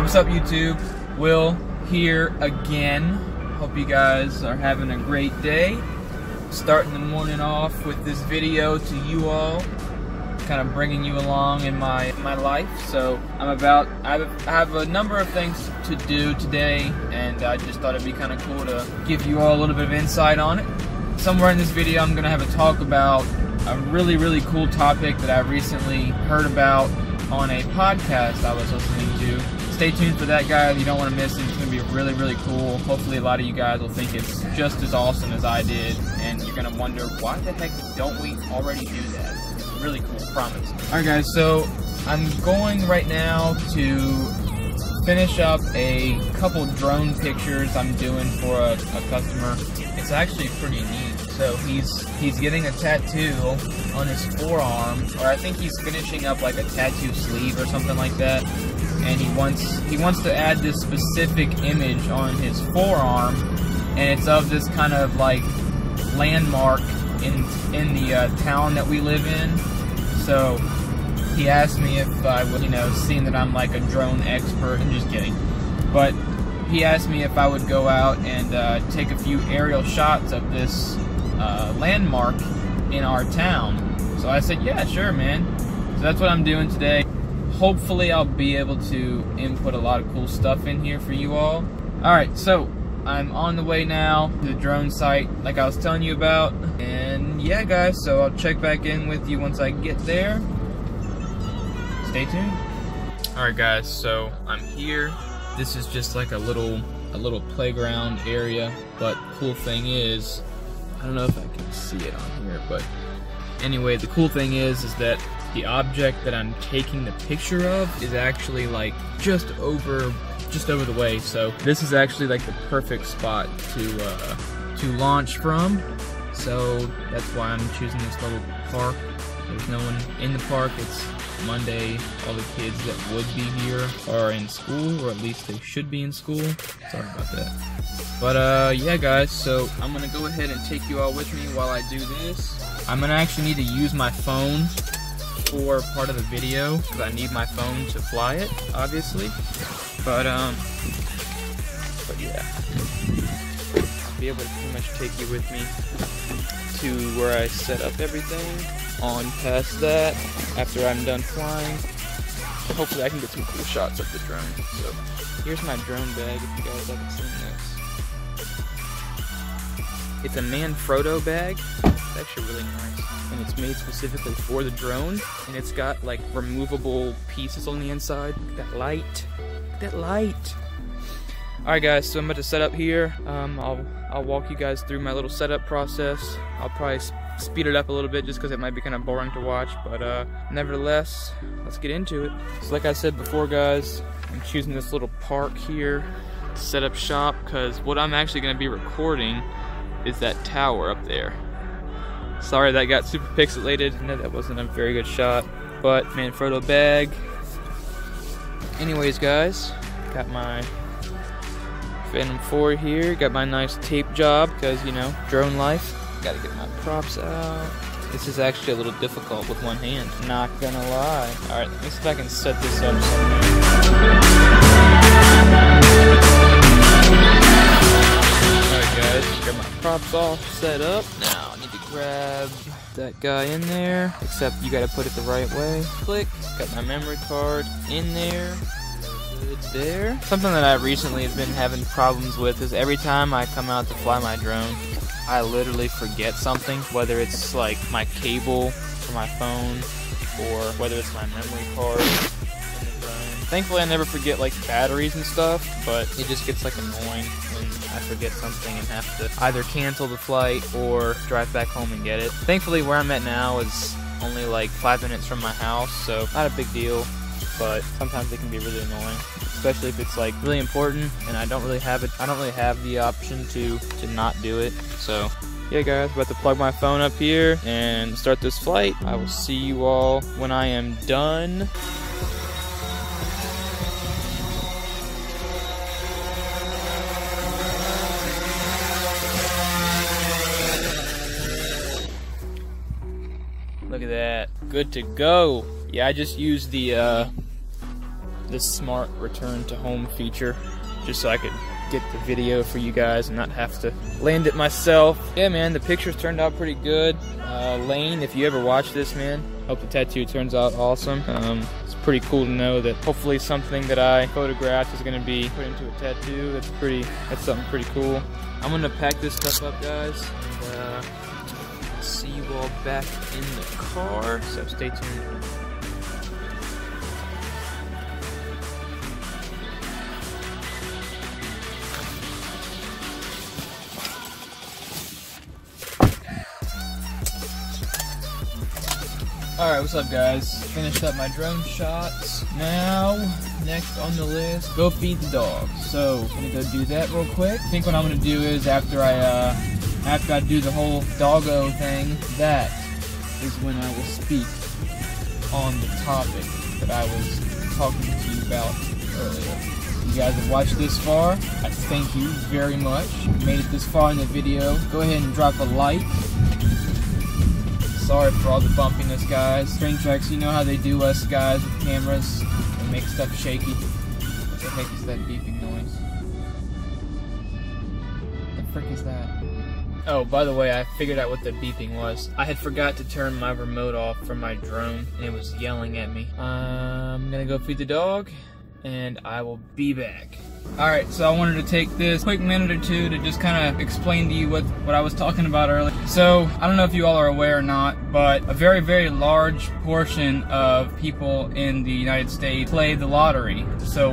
Alright, what's up YouTube? Will here again. Hope you guys are having a great day. Starting the morning off with this video to you all. Kind of bringing you along in my life. So I have a number of things to do today, and I just thought it'd be kind of cool to give you all a little bit of insight on it. Somewhere in this video I'm going to have a talk about a really cool topic that I recently heard about on a podcast I was listening to. Stay tuned for that, guys. You don't want to miss it. It's going to be really cool. Hopefully a lot of you guys will think it's just as awesome as I did, and you're going to wonder, why the heck don't we already do that? It's really cool, promise. Alright guys, so I'm going right now to finish up a couple drone pictures I'm doing for a customer. It's actually pretty neat. So he's getting a tattoo on his forearm, or I think he's finishing up like a tattoo sleeve or something like that. And he wants to add this specific image on his forearm, and it's of this kind of like landmark in the town that we live in. So he asked me if I would, seeing that I'm like a drone expert. I'm just kidding, but he asked me if I would go out and take a few aerial shots of this landmark in our town. So I said, yeah, sure, man. So that's what I'm doing today. Hopefully I'll be able to input a lot of cool stuff in here for you all. Alright, so I'm on the way now to the drone site like I was telling you about. And yeah, guys, so I'll check back in with you once I get there. Stay tuned. Alright guys, so I'm here. This is just like a little playground area, but cool thing is, I don't know if I can see it on here, but anyway, the cool thing is that the object that I'm taking the picture of is actually like just over the way. So this is actually like the perfect spot to launch from. So that's why I'm choosing this little park. There's no one in the park. It's Monday. All the kids that would be here are in school, or at least they should be in school. Sorry about that. But yeah guys, so I'm gonna go ahead and take you all with me while I do this. I'm gonna actually need to use my phone for part of the video, because I need my phone to fly it, obviously. But yeah, I'll be able to pretty much take you with me to where I set up everything. On past that, after I'm done flying, hopefully I can get some cool shots of the drone. So here's my drone bag, if you guys haven't seen this. It's a Manfrotto bag. It's actually really nice, and it's made specifically for the drone, and it's got like removable pieces on the inside. Look at that light. Look at that light. Alright guys, so I'm about to set up here. I'll walk you guys through my little setup process. I'll probably speed it up a little bit just because it might be kind of boring to watch, but nevertheless, let's get into it. So like I said before guys, I'm choosing this little park here to set up shop, because what I'm actually going to be recording is that tower up there. Sorry that got super pixelated. I know that wasn't a very good shot, but Manfrotto bag. Anyways guys, got my Phantom 4 here, got my nice tape job, because drone life. Gotta get my props out. This is actually a little difficult with one hand, not gonna lie. Alright, let me see if I can set this up Alright guys, got my props all set up. Now I need to grab that guy in there, except you gotta put it the right way. Click, got my memory card in there. Good there. Something that I recently have been having problems with is every time I come out to fly my drone, I literally forget something, whether it's like my cable for my phone, or whether it's my memory card in the drone. Thankfully I never forget like batteries and stuff, but it just gets like annoying when I forget something and have to either cancel the flight or drive back home and get it. Thankfully where I'm at now is only like 5 minutes from my house, so not a big deal, but sometimes it can be really annoying, especially if it's like really important and I don't really have the option to not do it. So yeah guys, about to plug my phone up here and start this flight. I will see you all when I am done. Look at that, good to go. Yeah, I just used the this smart return to home feature just so I could get the video for you guys and not have to land it myself. Yeah, man, the pictures turned out pretty good. Lane, if you ever watch this, man, hope the tattoo turns out awesome. It's pretty cool to know that hopefully something that I photographed is going to be put into a tattoo. That's something pretty cool. I'm going to pack this stuff up, guys, and see you all back in the car, so stay tuned. Alright, what's up, guys? Finished up my drone shots. Now, next on the list, go feed the dogs. So, gonna go do that real quick. I think what I'm gonna do is after I do the whole doggo thing, that is when I will speak on the topic that I was talking to you about earlier. You guys have watched this far. I thank you very much. Made it this far in the video. Go ahead and drop a like. Sorry for all the bumpiness, guys. Train tracks, you know how they do us, guys, with cameras. They make stuff shaky. What the heck is that beeping noise? What the frick is that? Oh, by the way, I figured out what the beeping was. I had forgot to turn my remote off from my drone, and it was yelling at me. I'm gonna go feed the dog, and I will be back. Alright, so I wanted to take this quick minute or two to just kind of explain to you what I was talking about earlier. So, I don't know if you all are aware or not, but a very, very large portion of people in the United States play the lottery. So,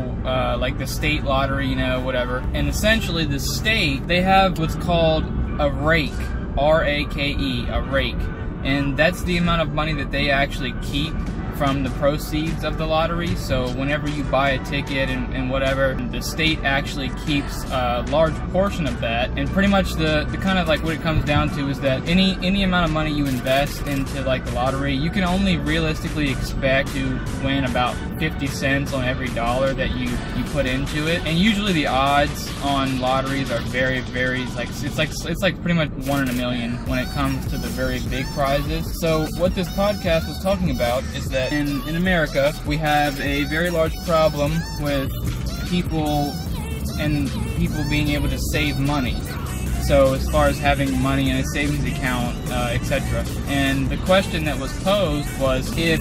like the state lottery, you know, whatever. And essentially, the state, they have what's called a rake. R-A-K-E, a rake. And that's the amount of money that they actually keep from the proceeds of the lottery. So whenever you buy a ticket and whatever, the state actually keeps a large portion of that. And pretty much the kind of like what it comes down to is that any amount of money you invest into like the lottery, you can only realistically expect to win about 50 cents on every dollar that you put into it. And usually the odds on lotteries are very, very it's like pretty much 1 in a million when it comes to the very big prizes. So what this podcast was talking about is that in America, we have a very large problem with people being able to save money. So as far as having money in a savings account, etc. And the question that was posed was, if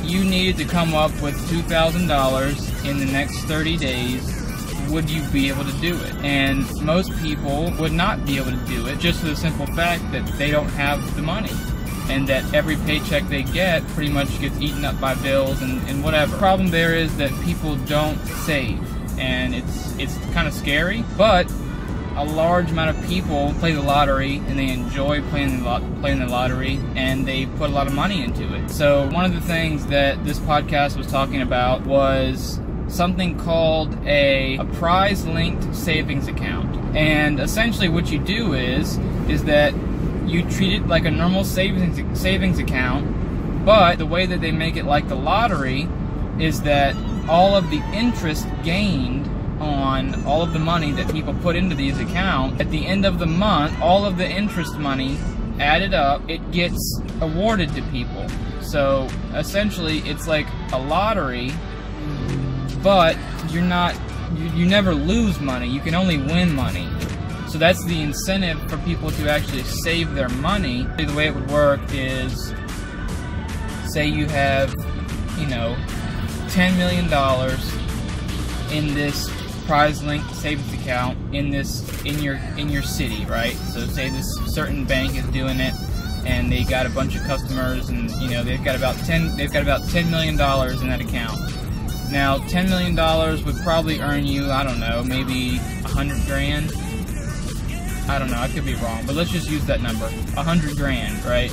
you needed to come up with $2,000 in the next 30 days, would you be able to do it? And most people would not be able to do it, just for the simple fact that they don't have the money, and that every paycheck they get pretty much gets eaten up by bills and whatever. The problem there is that people don't save, and it's kind of scary, but a large amount of people play the lottery, and they enjoy playing the lottery, and they put a lot of money into it. So one of the things that this podcast was talking about was something called a prize-linked savings account. And essentially what you do is that you treat it like a normal savings account, but the way that they make it like the lottery is that all of the interest gained on all of the money that people put into these accounts, at the end of the month, all of the interest money added up, it gets awarded to people. So essentially it's like a lottery, but you never lose money, you can only win money. So that's the incentive for people to actually save their money. The way it would work is, say you have, you know, $10 million in this prize-linked savings account in your city, right? So say this certain bank is doing it, and they got a bunch of customers, and you know they've got about $10 million in that account. Now, $10 million would probably earn you, I don't know, maybe 100 grand. I don't know, I could be wrong, but let's just use that number, 100 grand, right?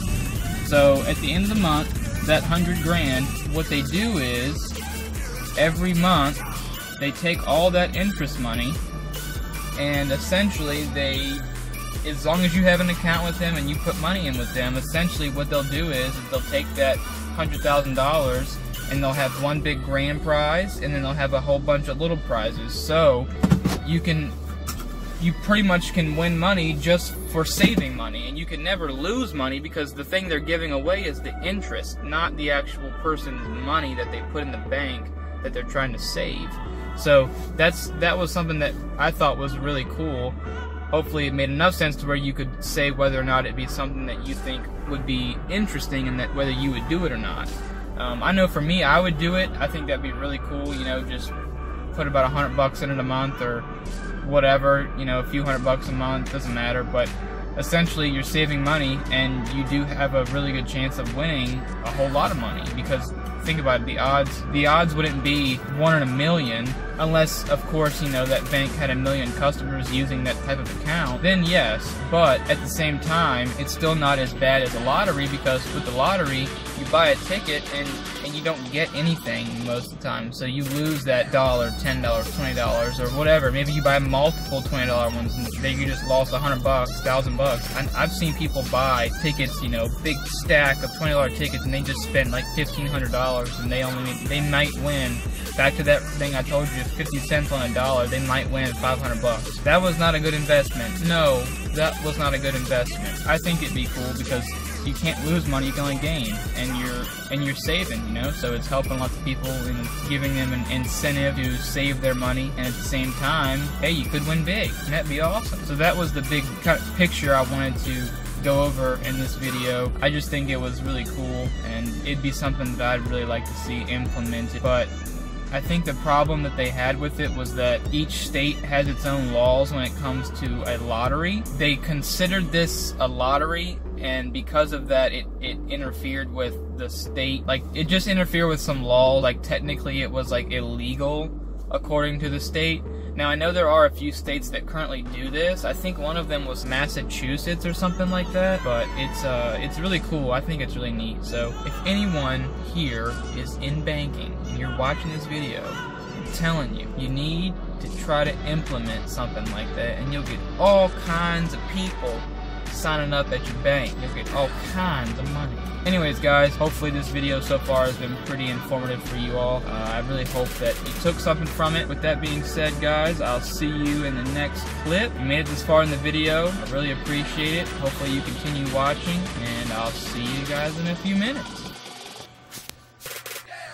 So at the end of the month, that 100 grand, what they do is, every month, they take all that interest money, and essentially as long as you have an account with them and you put money in with them, essentially what they'll do is they'll take that $100,000 and they'll have one big grand prize, and then they'll have a whole bunch of little prizes. So you pretty much can win money just for saving money, and you can never lose money because the thing they're giving away is the interest, not the actual person's money that they put in the bank that they're trying to save. So that was something that I thought was really cool. Hopefully it made enough sense to where you could say whether or not it'd be something that you think would be interesting and that whether you would do it or not. I know for me, I would do it. I think that'd be really cool, you know, just put about $100 in it a month or whatever, you know, a few $100 a month, doesn't matter, but essentially you're saving money and you do have a really good chance of winning a whole lot of money, because think about it, the odds wouldn't be 1 in a million unless, of course, you know, that bank had 1 million customers using that type of account. Then yes, but at the same time, it's still not as bad as a lottery, because with the lottery, you buy a ticket and you don't get anything most of the time. So you lose that $1, $10, $20 or whatever. Maybe you buy multiple $20 ones and then you just lost $100, $1,000. And I've seen people buy tickets, you know, big stack of $20 tickets, and they just spend like $1,500 and they might win. Back to that thing I told you, 50 cents on a dollar, they might win $500. That was not a good investment. No, that was not a good investment. I think it'd be cool because you can't lose money, you can only gain, and you're saving, you know, so it's helping lots of people and giving them an incentive to save their money, and at the same time, hey, you could win big, and that'd be awesome. So that was the big picture I wanted to go over in this video. I just think it was really cool, and it'd be something that I'd really like to see implemented, but I think the problem that they had with it was that each state has its own laws when it comes to a lottery. They considered this a lottery, and because of that, it interfered with the state. Like, it just interfered with some law. Like, technically it was like illegal according to the state. Now, I know there are a few states that currently do this. I think one of them was Massachusetts or something like that, but it's really cool. I think it's really neat. So if anyone here is in banking and you're watching this video, I'm telling you, you need to try to implement something like that, and you'll get all kinds of people signing up at your bank. You'll get all kinds of money. Anyways, guys, hopefully this video so far has been pretty informative for you all. I really hope that you took something from it. With that being said, guys, I'll see you in the next clip. If you made it this far in the video, I really appreciate it. Hopefully you continue watching, and I'll see you guys in a few minutes.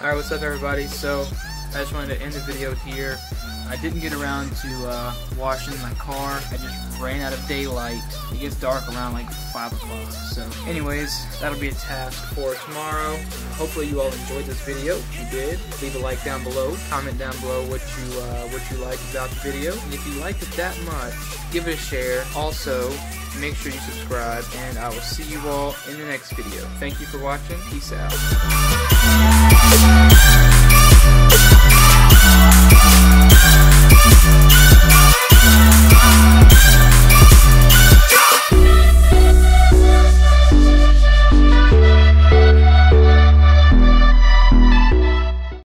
Alright, what's up, everybody? So, I just wanted to end the video here. I didn't get around to washing my car. I just ran out of daylight. It gets dark around like 5 o'clock. So anyways, that'll be a task for tomorrow. Hopefully you all enjoyed this video. If you did, leave a like down below. Comment down below what you liked about the video. And if you liked it that much, give it a share. Also, make sure you subscribe, and I will see you all in the next video. Thank you for watching. Peace out.